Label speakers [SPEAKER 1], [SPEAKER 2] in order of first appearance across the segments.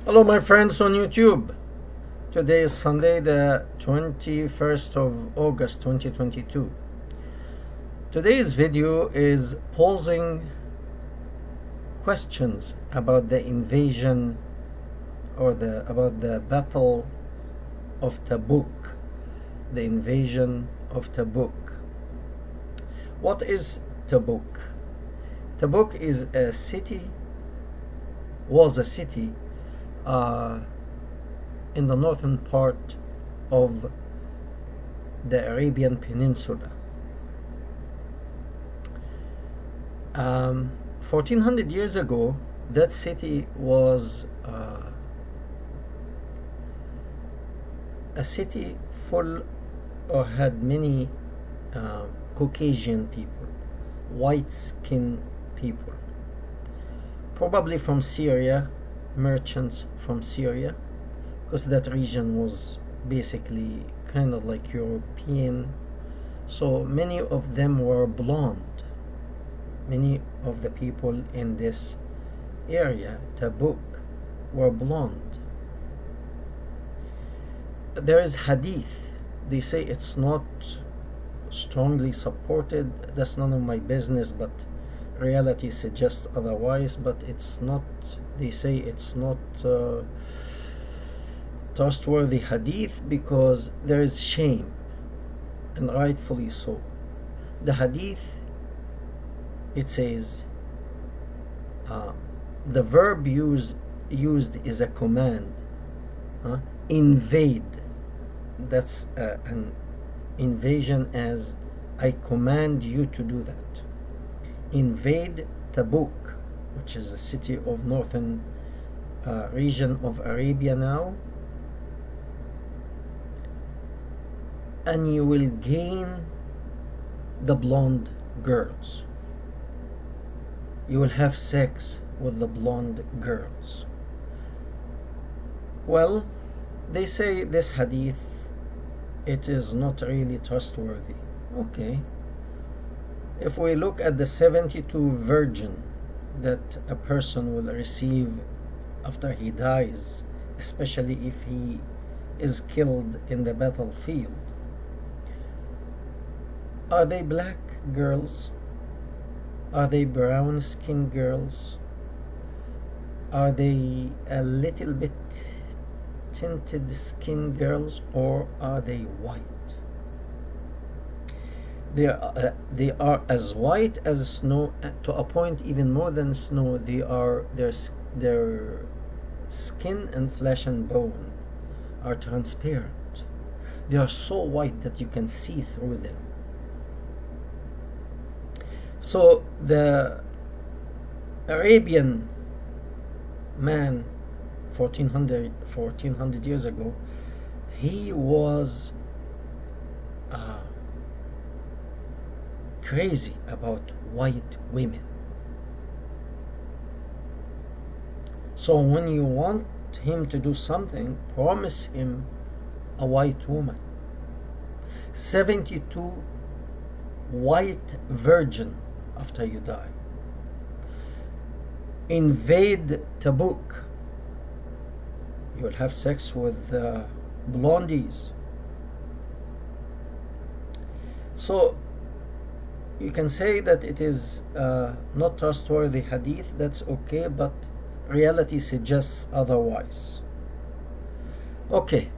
[SPEAKER 1] Hello my friends on YouTube. Today is Sunday the 21st of August 2022. Today's video is posing questions about the invasion or about the battle of Tabuk, the invasion of Tabuk. What is Tabuk? Tabuk is a city, was a city in the northern part of the Arabian Peninsula. 1400 years ago, that city was a city full or had many Caucasian people, white-skinned people, probably from Syria, merchants from Syria, because that region was basically kind of like European. So many of them were blonde. Many of the people in this area, Tabuk, were blonde. There is Hadeeth. They say it's not strongly supported. That's none of my business, but reality suggests otherwise. But it's not, they say it's not trustworthy Hadith because there is shame, and rightfully so. The Hadith, it says the verb used is a command. Invade, that's an invasion, as I command you to do that. Invade Tabuk, which is a city of northern region of Arabia now, and you will gain the blonde girls. You will have sex with the blonde girls. Well, they say this hadith, it is not really trustworthy. Okay. If we look at the 72 virgin that a person will receive after he dies, especially if he is killed in the battlefield, are they black girls? Are they brown skinned girls? Are they a little bit tinted skin girls, or are they white? They are as white as snow, to a point even more than snow. Their skin and flesh and bone are transparent. They are so white that you can see through them. So the Arabian man 1400 years ago, he was crazy about white women. So when you want him to do something, promise him a white woman. 72 white virgin after you die. Invade Tabuk. You will have sex with blondies. So you can say that it is not trustworthy hadith. That's okay, but reality suggests otherwise. Okay.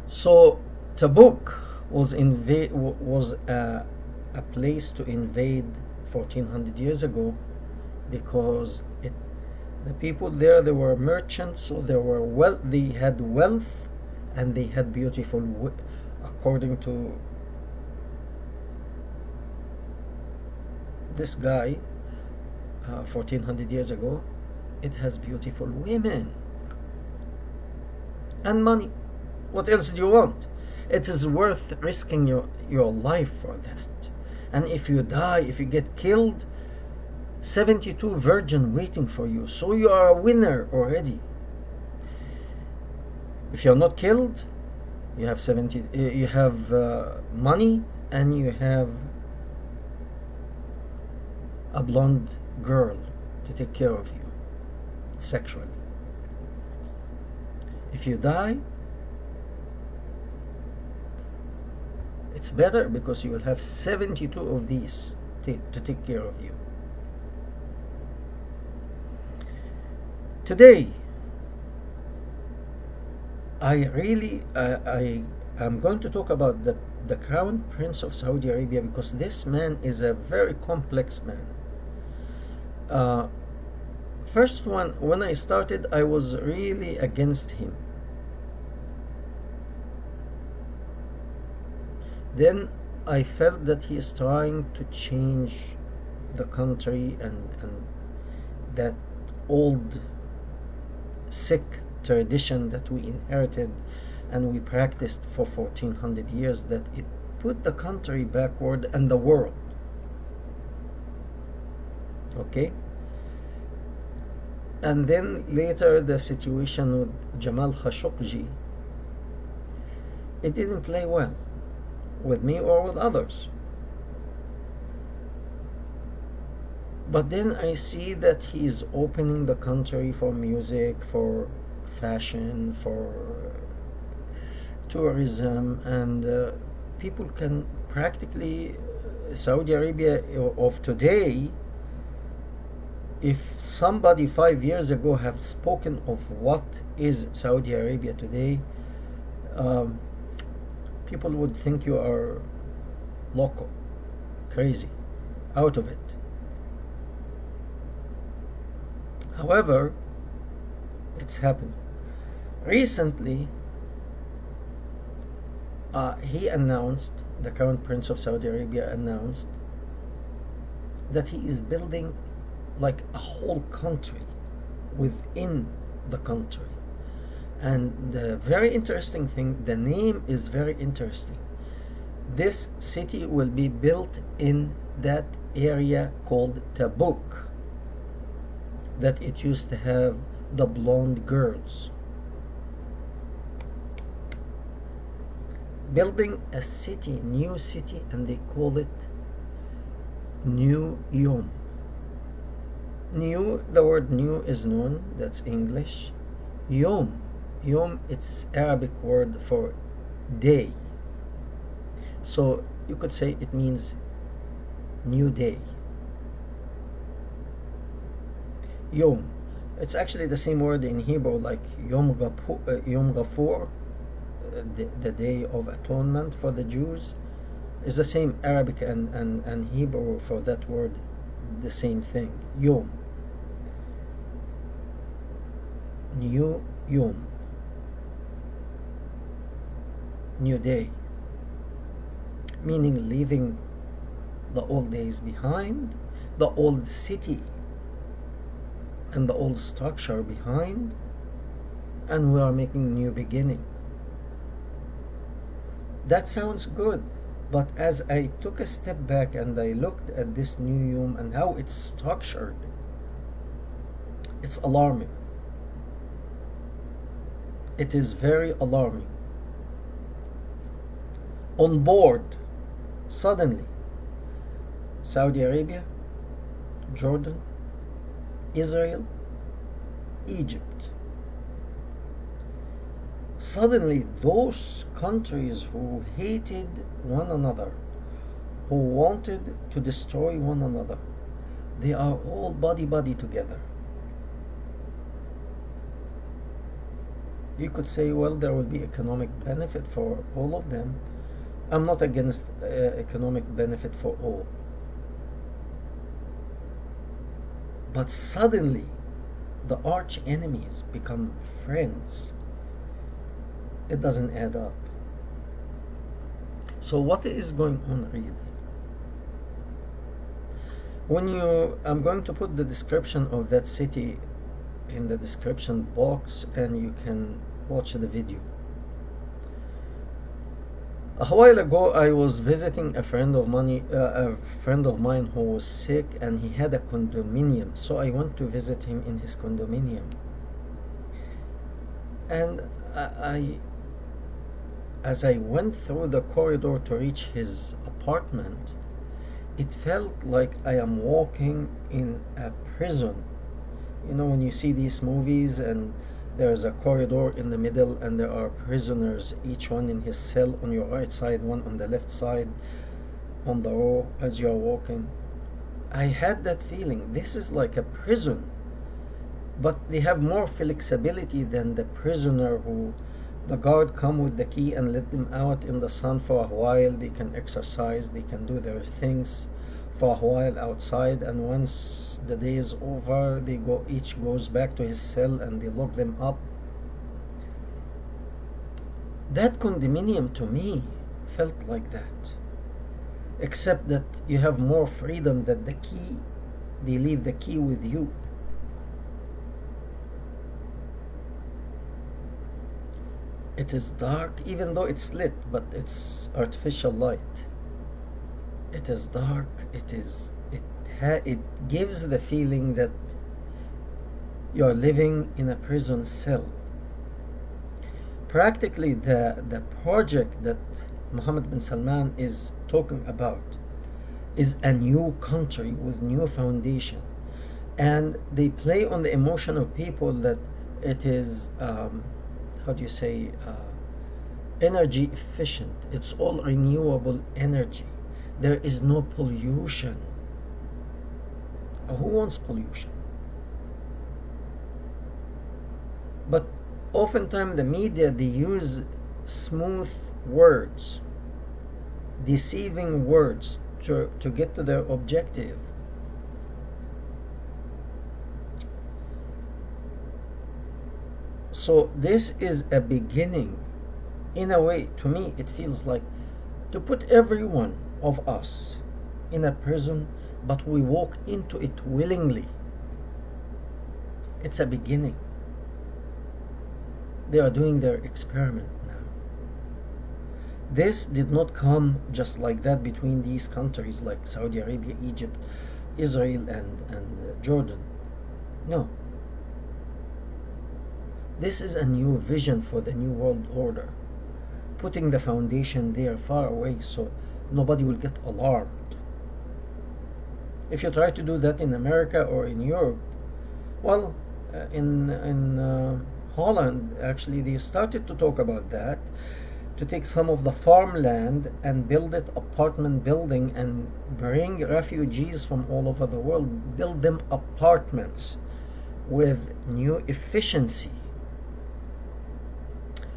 [SPEAKER 1] So Tabuk was a place to invade 1400 years ago, because the people there, they were merchants, so they had wealth, and they had beautiful, according to this guy 1400 years ago, it has beautiful women and money. What else do you want? It is worth risking your life for that. And if you die, if you get killed, 72 virgin waiting for you, so you are a winner already. If you're not killed, you have money, and you have a blonde girl to take care of you sexually. If you die, it's better because you will have 72 of these to take care of you. Today, I'm going to talk about the Crown Prince of Saudi Arabia, because this man is a very complex man. First one, when I started, I was really against him. Then I felt that he is trying to change the country, and that old sick tradition that we inherited and we practiced for 1400 years, that it put the country backward and the world. Okay? And then later the situation with Jamal Khashoggi, it didn't play well with me or with others. But then I see that he's opening the country for music, for fashion, for tourism, and people can practically, Saudi Arabia of today, if somebody 5 years ago have spoken of what is Saudi Arabia today, people would think you are loco, crazy, out of it. However, it's happening. Recently, he announced, the Crown Prince of Saudi Arabia announced that he is building like a whole country within the country. And the very interesting thing, the name is very interesting. This city will be built in that area called Tabuk, that it used to have the blonde girls. Building a city, new city, and they call it New Yom. New, the word new is known, that's English. Yom, Yom, it's Arabic word for day. So you could say it means new day. Yom, it's actually the same word in Hebrew, like Yom Ghafur, the Day of Atonement for the Jews, is the same Arabic and Hebrew for that word, the same thing, Yom. New Yom, new day, meaning leaving the old days behind, the old city and the old structure behind, and we are making a new beginning. That sounds good, but as I took a step back and I looked at this New Yom and how it's structured, it's alarming. It is very alarming. On board, suddenly, Saudi Arabia, Jordan, Israel, Egypt. Suddenly, those countries who hated one another, who wanted to destroy one another, they are all buddy together. You could say, well, there will be economic benefit for all of them. I'm not against economic benefit for all. But suddenly, the arch enemies become friends. It doesn't add up. So what is going on really? I'm going to put the description of that city in the description box, and you can watch the video. A while ago, I was visiting a friend of mine who was sick, and he had a condominium. So I went to visit him in his condominium, and as I went through the corridor to reach his apartment, it felt like I am walking in a prison. You know, when you see these movies and There is a corridor in the middle, and there are prisoners, each one in his cell, on your right side, one on the left side, on the row as you are walking. I had that feeling. This is like a prison, but they have more flexibility than the prisoner who the guard come with the key and let them out in the sun for a while. They can exercise, they can do their things for a while outside, and once the day is over, they go, each goes back to his cell, and they lock them up. That condominium to me felt like that, except that you have more freedom, that the key, they leave the key with you. It is dark, even though it's lit, but it's artificial light. It is dark. It gives the feeling that you are living in a prison cell. Practically, the project that Mohammed bin Salman is talking about is a new country with new foundation, and they play on the emotion of people that it is how do you say, energy efficient. It's all renewable energy. There is no pollution. Who wants pollution? But oftentimes the media, they use smooth words, deceiving words to get to their objective. So this is a beginning. In a way, to me, it feels like to put every one of us in a prison, but we walk into it willingly. It's a beginning. They are doing their experiment now. This did not come just like that between these countries like Saudi Arabia, Egypt, Israel, and Jordan. No. This is a new vision for the new world order, putting the foundation there far away so nobody will get alarmed. If you try to do that in America or in Europe, well, in Holland, actually, they started to talk about that, to take some of the farmland and build it apartment building and bring refugees from all over the world, build them apartments with new efficiency.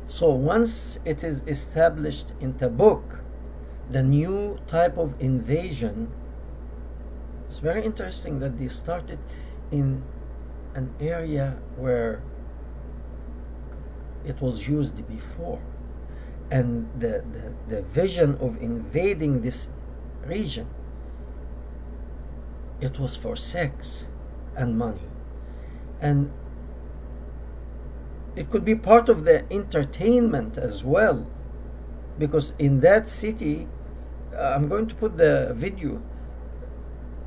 [SPEAKER 1] So once it is established in Tabuk, the new type of invasion, it's very interesting that they started in an area where it was used before. And the vision of invading this region, it was for sex and money. And it could be part of the entertainment as well, because in that city, I'm going to put the video,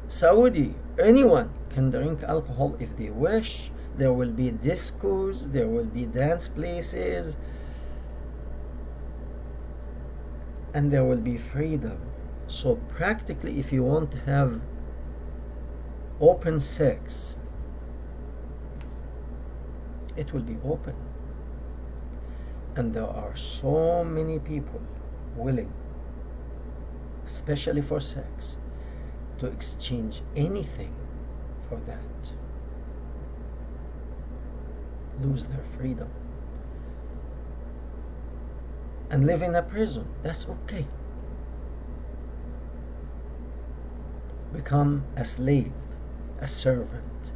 [SPEAKER 1] Saudi, anyone can drink alcohol if they wish. There will be discos, there will be dance places, and there will be freedom. So practically, if you want to have open sex, it will be open. And there are so many people willing, especially for sex, to exchange anything for that. Lose their freedom and live in a prison. That's okay. Become a slave, a servant.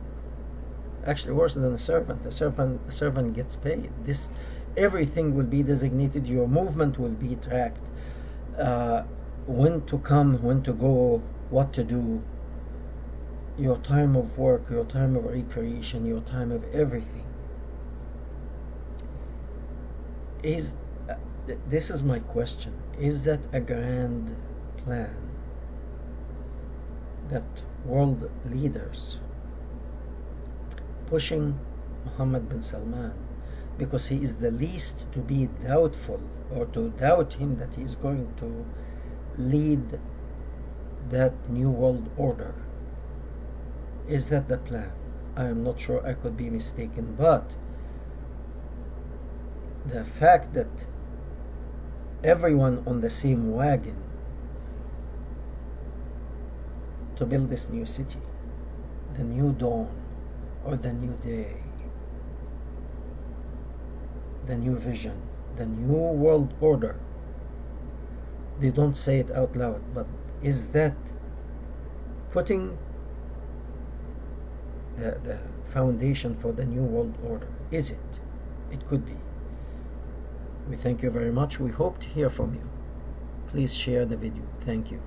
[SPEAKER 1] Actually, worse than a servant. A servant gets paid. Everything will be designated. Your movement will be tracked. When to come, when to go, what to do. Your time of work, your time of recreation, your time of everything. This is my question. Is that a grand plan that world leaders pushing Mohammed bin Salman, because he is the least to be doubtful, or to doubt him that he's going to lead that new world order? Is that the plan? I am not sure. I could be mistaken, but the fact that everyone on the same wagon to build this new city, the new dawn, or the new day, the new vision, the new world order. They don't say it out loud, but is that putting the foundation for the new world order? Is it? It could be. We thank you very much. We hope to hear from you. Please share the video. Thank you.